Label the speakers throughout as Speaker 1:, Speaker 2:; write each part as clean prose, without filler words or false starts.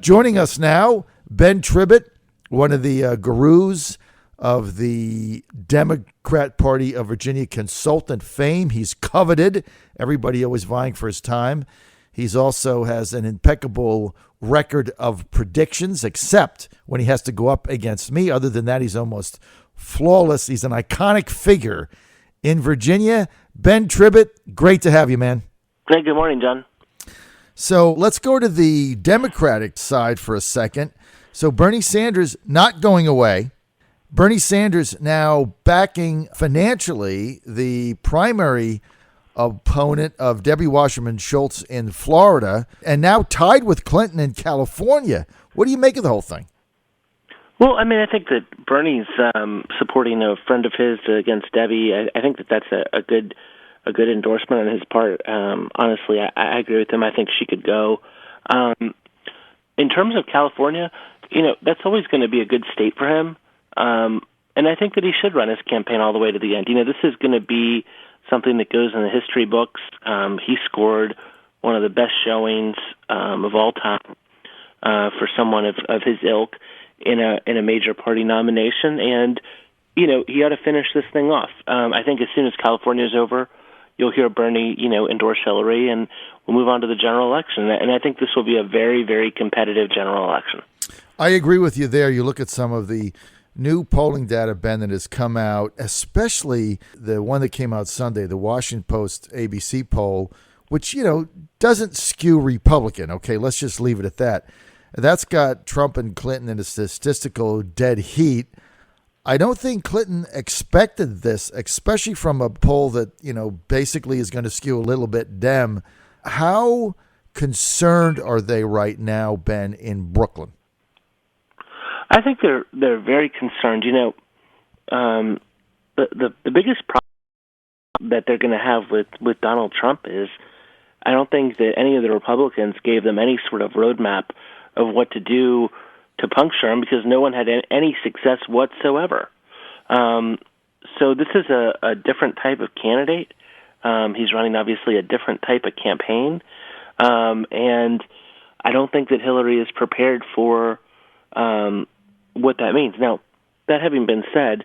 Speaker 1: Joining us now, Ben Tribbett, one of the gurus of the Democrat Party of Virginia consultant fame. He's coveted. Everybody always vying for his time. He's also has an impeccable record of predictions, except when he has to go up against me. Other than that, he's almost flawless. He's an iconic figure in Virginia. Ben Tribbett, great to have you, man.
Speaker 2: Hey, good morning, John.
Speaker 1: So let's go to the Democratic side for a second. So Bernie Sanders not going away. Bernie Sanders now backing financially the primary opponent of Debbie Wasserman Schultz in Florida, and now tied with Clinton in California. What do you make of the whole thing?
Speaker 2: Well, I mean, I think that Bernie's supporting a friend of his against Debbie. I think that that's a good endorsement on his part. Honestly, I agree with him. I think she could go. In terms of California, that's always going to be a good state for him. And I think that he should run his campaign all the way to the end. This is going to be something that goes in the history books. He scored one of the best showings of all time for someone of his ilk in a major party nomination, and he ought to finish this thing off. I think as soon as California is over, you'll hear Bernie endorse Hillary, and we'll move on to the general election. And I think this will be a very, very competitive general election.
Speaker 1: I agree with you there. You look at some of the new polling data, Ben, that has come out, especially the one that came out Sunday, the Washington Post ABC poll, which, doesn't skew Republican. Okay, let's just leave it at that. That's got Trump and Clinton in a statistical dead heat. I don't think Clinton expected this, especially from a poll that, basically is going to skew a little bit Dem. How concerned are they right now, Ben, in Brooklyn?
Speaker 2: I think they're very concerned. The biggest problem that they're going to have with Donald Trump is I don't think that any of the Republicans gave them any sort of roadmap of what to do to puncture him, because no one had any success whatsoever. So this is a different type of candidate. He's running, obviously, a different type of campaign. And I don't think that Hillary is prepared for what that means. Now, that having been said,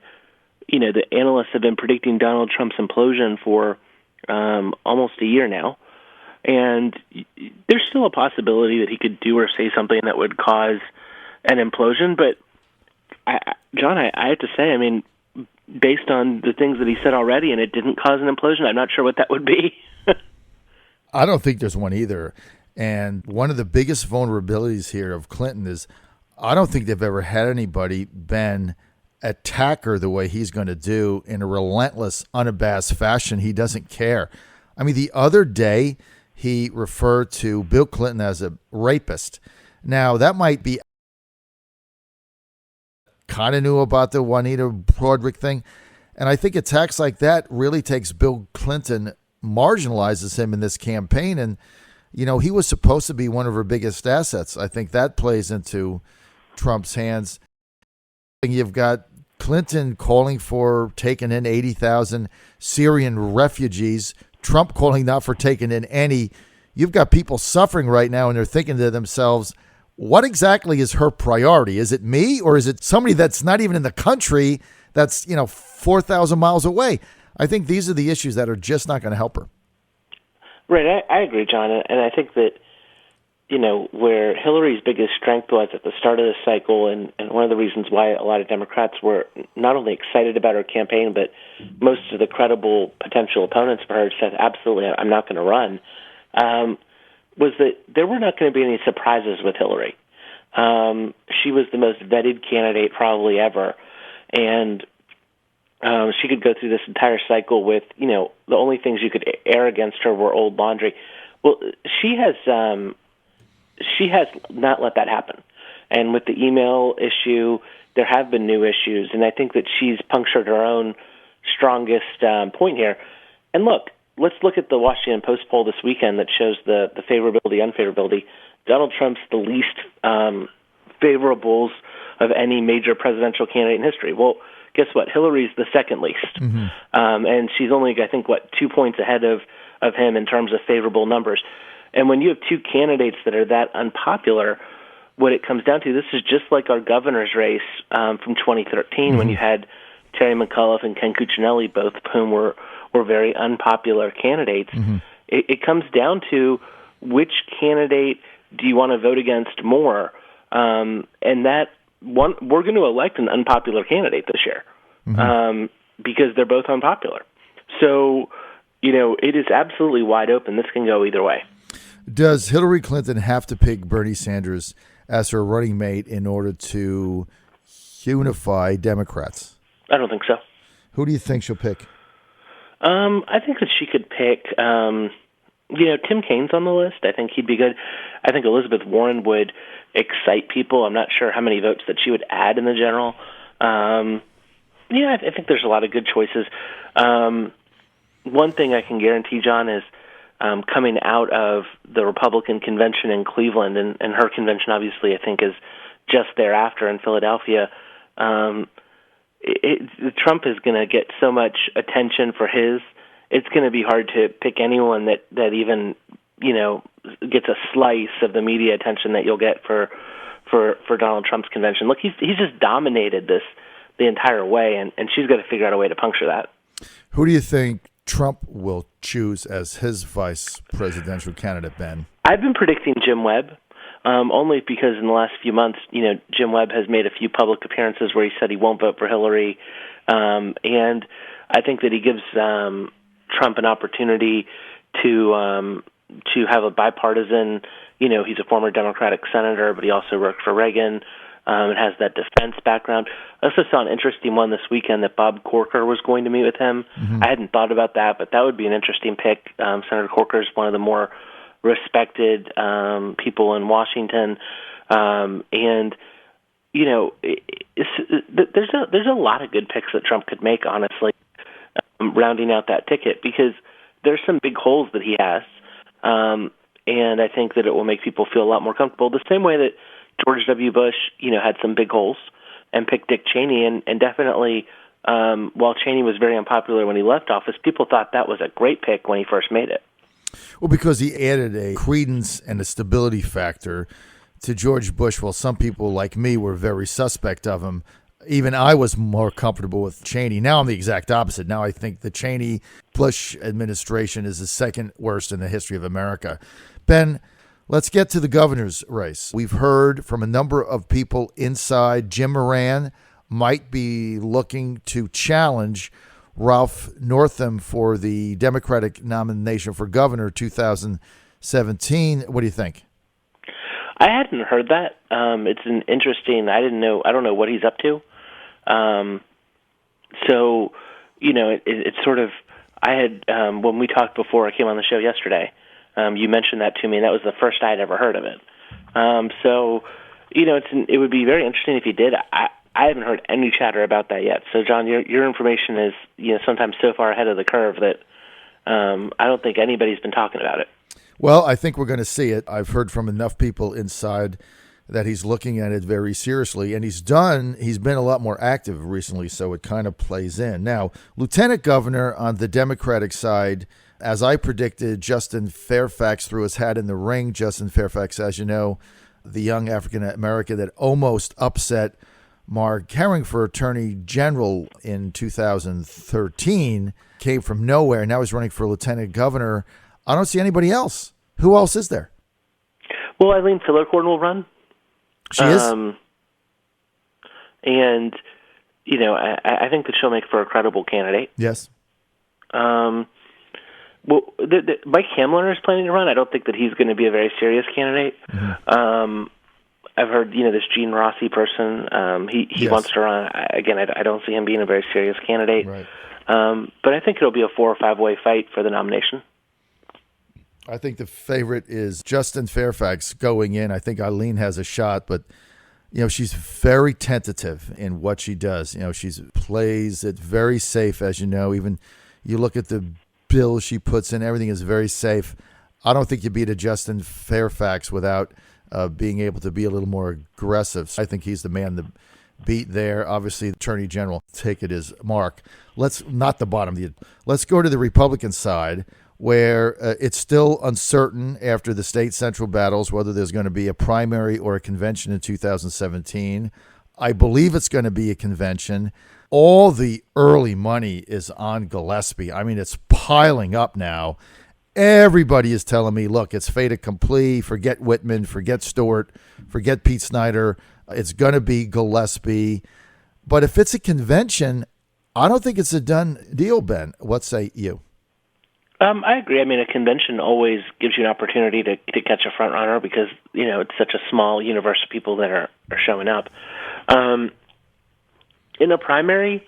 Speaker 2: the analysts have been predicting Donald Trump's implosion for almost a year now. And there's still a possibility that he could do or say something that would cause an implosion. But, John, I have to say, I mean, based on the things that he said already, and it didn't cause an implosion, I'm not sure what that would be.
Speaker 1: I don't think there's one either. And one of the biggest vulnerabilities here of Clinton is I don't think they've ever had anybody, Ben, attack her the way he's going to do in a relentless, unabashed fashion. He doesn't care. I mean, the other day, he referred to Bill Clinton as a rapist. Now, that might be kind of knew about the Juanita Broaddrick thing. And I think attacks like that really takes Bill Clinton, marginalizes him in this campaign. And, he was supposed to be one of her biggest assets. I think that plays into Trump's hands. You've got Clinton calling for taking in 80,000 Syrian refugees, Trump calling not for taking in any. You've got people suffering right now, and they're thinking to themselves, what exactly is her priority? Is it me, or is it somebody that's not even in the country that's, 4,000 miles away? I think these are the issues that are just not going to help her.
Speaker 2: Right, I agree, John, and I think that, where Hillary's biggest strength was at the start of this cycle, and one of the reasons why a lot of Democrats were not only excited about her campaign, but most of the credible potential opponents for her said, absolutely, I'm not going to run, was that there were not going to be any surprises with Hillary. She was the most vetted candidate probably ever, and she could go through this entire cycle with, the only things you could air against her were old laundry. Well, she has not let that happen. And with the email issue, there have been new issues, and I think that she's punctured her own strongest point here. And look, let's look at the Washington Post poll this weekend that shows the favorability, unfavorability. Donald Trump's the least favorables of any major presidential candidate in history. Well, guess what? Hillary's the second least. Mm-hmm. And she's only, I think, 2 points ahead of him in terms of favorable numbers. And when you have two candidates that are that unpopular, what it comes down to, this is just like our governor's race from 2013 when you had Terry McAuliffe and Ken Cuccinelli, both of whom were very unpopular candidates. It comes down to which candidate do you want to vote against more, and that one we're going to elect an unpopular candidate this year because they're both unpopular. So, it is absolutely wide open. This can go either way.
Speaker 1: Does Hillary Clinton have to pick Bernie Sanders as her running mate in order to unify Democrats?
Speaker 2: I don't think so.
Speaker 1: Who do you think she'll pick?
Speaker 2: I think that she could pick, Tim Kaine's on the list. I think he'd be good. I think Elizabeth Warren would excite people. I'm not sure how many votes that she would add in the general. I think there's a lot of good choices. One thing I can guarantee, John, is coming out of the Republican convention in Cleveland, and her convention, obviously, I think is just thereafter in Philadelphia, Trump is going to get so much attention for his. It's going to be hard to pick anyone that even gets a slice of the media attention that you'll get for Donald Trump's convention. Look, he's just dominated this the entire way, and she's got to figure out a way to puncture that.
Speaker 1: Who do you think Trump will choose as his vice presidential candidate, Ben?
Speaker 2: I've been predicting Jim Webb. Only because in the last few months, Jim Webb has made a few public appearances where he said he won't vote for Hillary, and I think that he gives Trump an opportunity to have a bipartisan. He's a former Democratic senator, but he also worked for Reagan and has that defense background. I also saw an interesting one this weekend that Bob Corker was going to meet with him. I hadn't thought about that, but that would be an interesting pick. Senator Corker is one of the more respected people in Washington, and there's a lot of good picks that Trump could make, honestly, rounding out that ticket, because there's some big holes that he has, and I think that it will make people feel a lot more comfortable. The same way that George W. Bush, had some big holes and picked Dick Cheney, and definitely while Cheney was very unpopular when he left office, people thought that was a great pick when he first made it.
Speaker 1: Well, because he added a credence and a stability factor to George Bush, while some people like me were very suspect of him. Even I was more comfortable with Cheney. Now I'm the exact opposite. Now I think the Cheney-Bush administration is the second worst in the history of America. Ben, let's get to the governor's race. We've heard from a number of people inside. Jim Moran might be looking to challenge Ralph Northam for the Democratic nomination for governor 2017. What do you think?
Speaker 2: I hadn't heard that. It's an interesting. I don't know what he's up to. It's sort of. I had when we talked before I came on the show yesterday. You mentioned that to me, and that was the first I had ever heard of it. It would be very interesting if he did. I haven't heard any chatter about that yet. So, John, your information is sometimes so far ahead of the curve that I don't think anybody's been talking about it.
Speaker 1: Well, I think we're going to see it. I've heard from enough people inside that he's looking at it very seriously, and he's been a lot more active recently, so it kind of plays in. Now, Lieutenant Governor on the Democratic side, as I predicted, Justin Fairfax threw his hat in the ring. Justin Fairfax, as you know, the young African-American that almost upset Mark Herring for Attorney General in 2013, came from nowhere. Now he's running for Lieutenant Governor. I don't see anybody else. Who else is there?
Speaker 2: Well, Eileen Fillercorn will run.
Speaker 1: She is?
Speaker 2: And, I think that she'll make for a credible candidate.
Speaker 1: Yes.
Speaker 2: Mike Hamliner is planning to run. I don't think that he's going to be a very serious candidate. Mm-hmm. I've heard, this Gene Rossi person, he
Speaker 1: yes.
Speaker 2: wants to run. Again, I don't see him being a very serious candidate.
Speaker 1: Right.
Speaker 2: But I think it'll be a 4 or 5 way fight for the nomination.
Speaker 1: I think the favorite is Justin Fairfax going in. I think Eileen has a shot, but she's very tentative in what she does. She plays it very safe, as you know. Even you look at the bill she puts in, everything is very safe. I don't think you beat a Justin Fairfax without being able to be a little more aggressive. So I think he's the man to beat there. Obviously, the Attorney General, take it as Mark. Let's go to the Republican side, where it's still uncertain after the state central battles whether there's going to be a primary or a convention in 2017. I believe it's going to be a convention. All the early money is on Gillespie. I mean, it's piling up now. Everybody is telling me, look, it's fait accompli. Forget Whitman, forget Stewart, forget Pete Snyder. It's going to be Gillespie. But if it's a convention, I don't think it's a done deal, Ben. What say you?
Speaker 2: I agree. I mean, a convention always gives you an opportunity to catch a front runner because, it's such a small universe of people that are showing up. In a primary,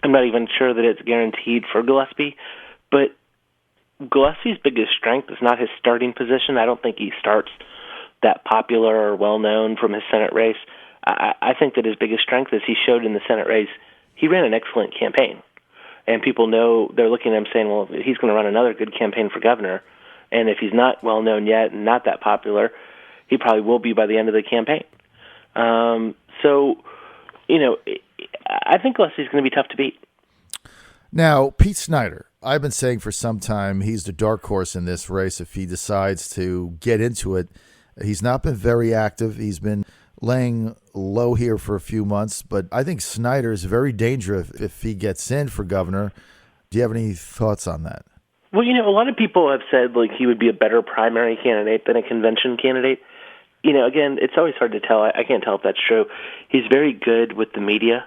Speaker 2: I'm not even sure that it's guaranteed for Gillespie, but Gillespie's biggest strength is not his starting position. I don't think he starts that popular or well-known from his Senate race. I think that his biggest strength, as he showed in the Senate race, he ran an excellent campaign. And people know, they're looking at him saying, well, he's going to run another good campaign for governor. And if he's not well-known yet and not that popular, he probably will be by the end of the campaign. I think Gillespie's going to be tough to beat.
Speaker 1: Now, Pete Snyder, I've been saying for some time he's the dark horse in this race if he decides to get into it. He's not been very active. He's been laying low here for a few months, but I think Snyder is very dangerous if he gets in for governor. Do you have any thoughts on that?
Speaker 2: Well, a lot of people have said he would be a better primary candidate than a convention candidate. Again, it's always hard to tell. I can't tell if that's true. He's very good with the media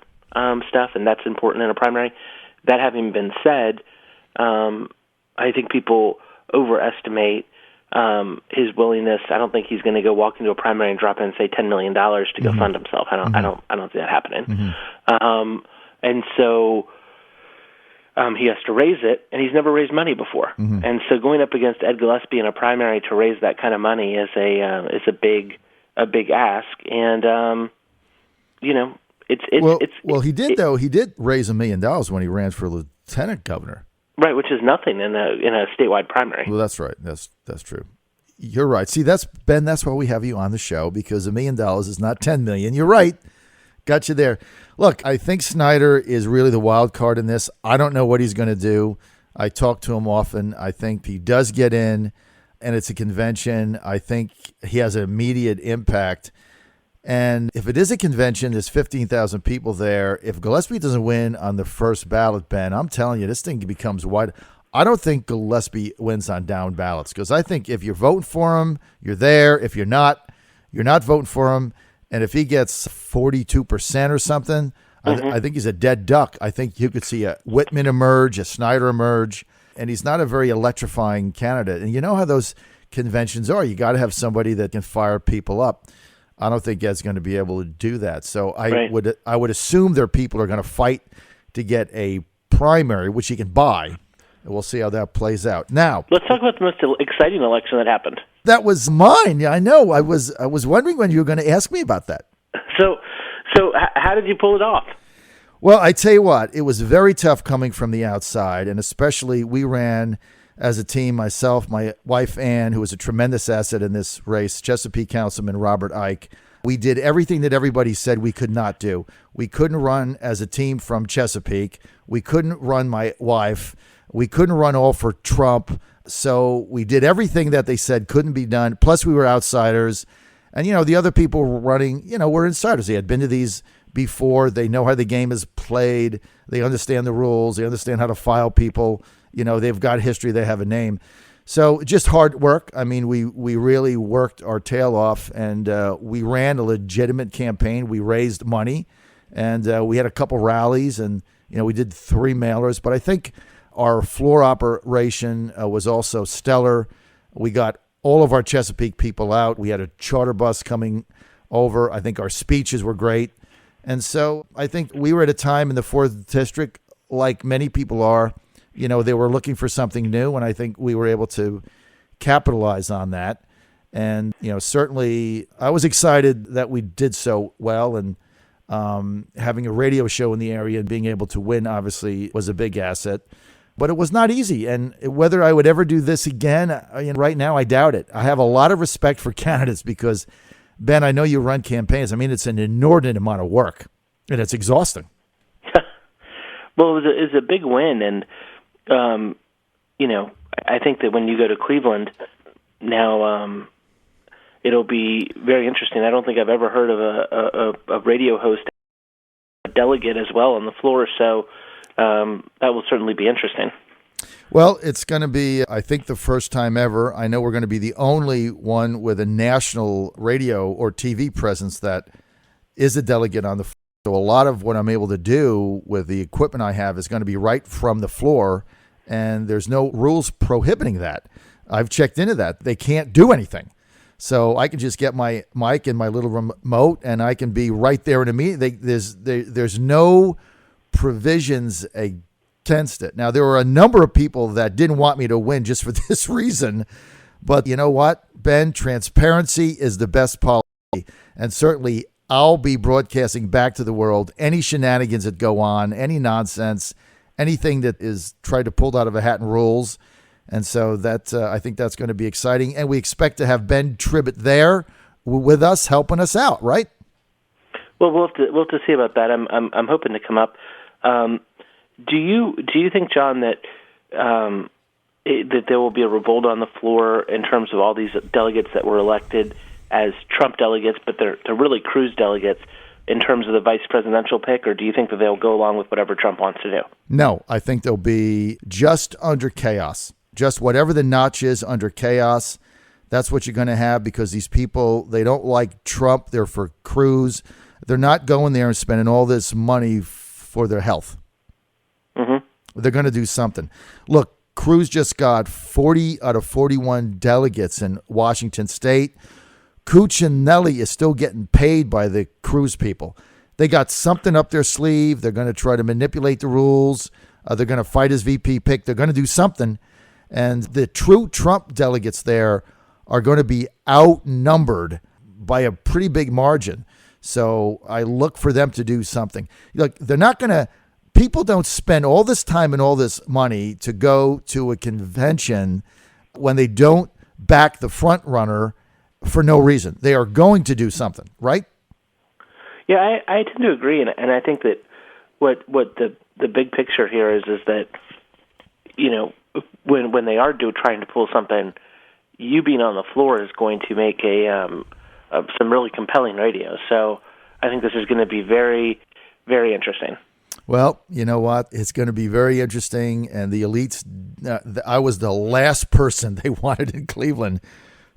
Speaker 2: stuff, and that's important in a primary. That having been said, I think people overestimate his willingness. I don't think he's going to go walk into a primary and drop in, say, $10 million to go fund himself. I don't see that happening. And so he has to raise it, and he's never raised money before. And so going up against Ed Gillespie in a primary to raise that kind of money is a big ask. And
Speaker 1: he did raise $1 million when he ran for lieutenant governor.
Speaker 2: Right, which is nothing in a statewide primary.
Speaker 1: Well, that's right. That's true. You're right. See, that's Ben. That's why we have you on the show, because $1 million is not $10 million. You're right. Got you there. Look, I think Snyder is really the wild card in this. I don't know what he's going to do. I talk to him often. I think he does get in, and it's a convention. I think he has an immediate impact. And if it is a convention, there's 15,000 people there. If Gillespie doesn't win on the first ballot, Ben, I'm telling you, this thing becomes wide. I don't think Gillespie wins on down ballots, because I think if you're voting for him, you're there. If you're not voting for him. And if he gets 42% or something, I think he's a dead duck. I think you could see a Whitman emerge, a Snyder emerge, and he's not a very electrifying candidate. And you know how those conventions are. You got to have somebody that can fire people up. I don't think Ed's going to be able to do that. So I would assume their people are going to fight to get a primary, which he can buy. And we'll see how that plays out. Now,
Speaker 2: let's talk about the most exciting election that happened.
Speaker 1: That was mine. Yeah, I know. I was wondering when you were going to ask me about that.
Speaker 2: So how did you pull it off?
Speaker 1: Well, I tell you what, it was very tough coming from the outside, and especially we ran as a team, myself, my wife, Ann, who was a tremendous asset in this race, Chesapeake Councilman Robert Ike. We did everything that everybody said we could not do. We couldn't run as a team from Chesapeake. We couldn't run my wife. We couldn't run all for Trump. So we did everything that they said couldn't be done. Plus, we were outsiders. And, the other people were running, were insiders. They had been to these before. They know how the game is played. They understand the rules. They understand how to file people. They've got history. They have a name. So just hard work. I mean, we really worked our tail off, and we ran a legitimate campaign. We raised money, and we had a couple rallies, and, we did 3 mailers. But I think our floor operation was also stellar. We got all of our Chesapeake people out. We had a charter bus coming over. I think our speeches were great. And so I think we were at a time in the 4th District, like many people are, they were looking for something new, and I think we were able to capitalize on that. And, certainly I was excited that we did so well, and having a radio show in the area and being able to win obviously was a big asset. But it was not easy, and whether I would ever do this again, right now I doubt it. I have a lot of respect for candidates because, Ben, I know you run campaigns. I mean, it's an inordinate amount of work, and it's exhausting.
Speaker 2: Well, it was a big win, and I think that when you go to Cleveland now, it'll be very interesting. I don't think I've ever heard of a radio host, a delegate as well on the floor, so that will certainly be interesting.
Speaker 1: Well, it's going to be, I think, the first time ever. I know we're going to be the only one with a national radio or TV presence that is a delegate on the floor. So a lot of what I'm able to do with the equipment I have is going to be right from the floor, and there's no rules prohibiting that. I've checked into that. They can't do anything. So I can just get my mic and my little remote, and I can be right there in a meeting. There's no provisions against it. Now, there were a number of people that didn't want me to win just for this reason. But you know what, Ben? Transparency is the best policy. And certainly I'll be broadcasting back to the world any shenanigans that go on, any nonsense, anything that is tried to pull out of a hat and rules. And so that I think that's going to be exciting. And we expect to have Ben Tribbett there with us, helping us out, right?
Speaker 2: Well, we'll have to see about that. I'm hoping to come up. Do you think, John, that that there will be a revolt on the floor in terms of all these delegates that were elected as Trump delegates, but they're really Cruz delegates in terms of the vice presidential pick, or do you think that they'll go along with whatever Trump wants to do?
Speaker 1: No, I think they'll be just under chaos. Just whatever the notch is under chaos, that's what you're going to have, because these people, they don't like Trump. They're for Cruz. They're not going there and spending all this money for their health.
Speaker 2: Mm-hmm.
Speaker 1: They're going to do something. Look, Cruz just got 40 out of 41 delegates in Washington State. Cuccinelli is still getting paid by the Cruz people. They got something up their sleeve. They're going to try to manipulate the rules. They're going to fight his VP pick. They're going to do something. And the true Trump delegates there are going to be outnumbered by a pretty big margin. So I look for them to do something. Look, they're not going to, people don't spend all this time and all this money to go to a convention when they don't back the front runner for no reason. They are going to do something, right?
Speaker 2: Yeah, I tend to agree, and I think that what the big picture here is that, you know, when they are trying to pull something, you being on the floor is going to make some really compelling radio. So I think this is going to be very, very interesting.
Speaker 1: Well, you know what? It's going to be very interesting, and the elites, I was the last person they wanted in Cleveland.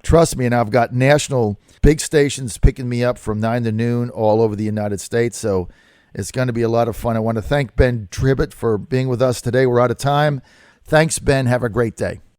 Speaker 1: Trust me, and I've got national big stations picking me up from 9 to noon all over the United States, so it's going to be a lot of fun. I want to thank Ben Tribbett for being with us today. We're out of time. Thanks, Ben. Have a great day.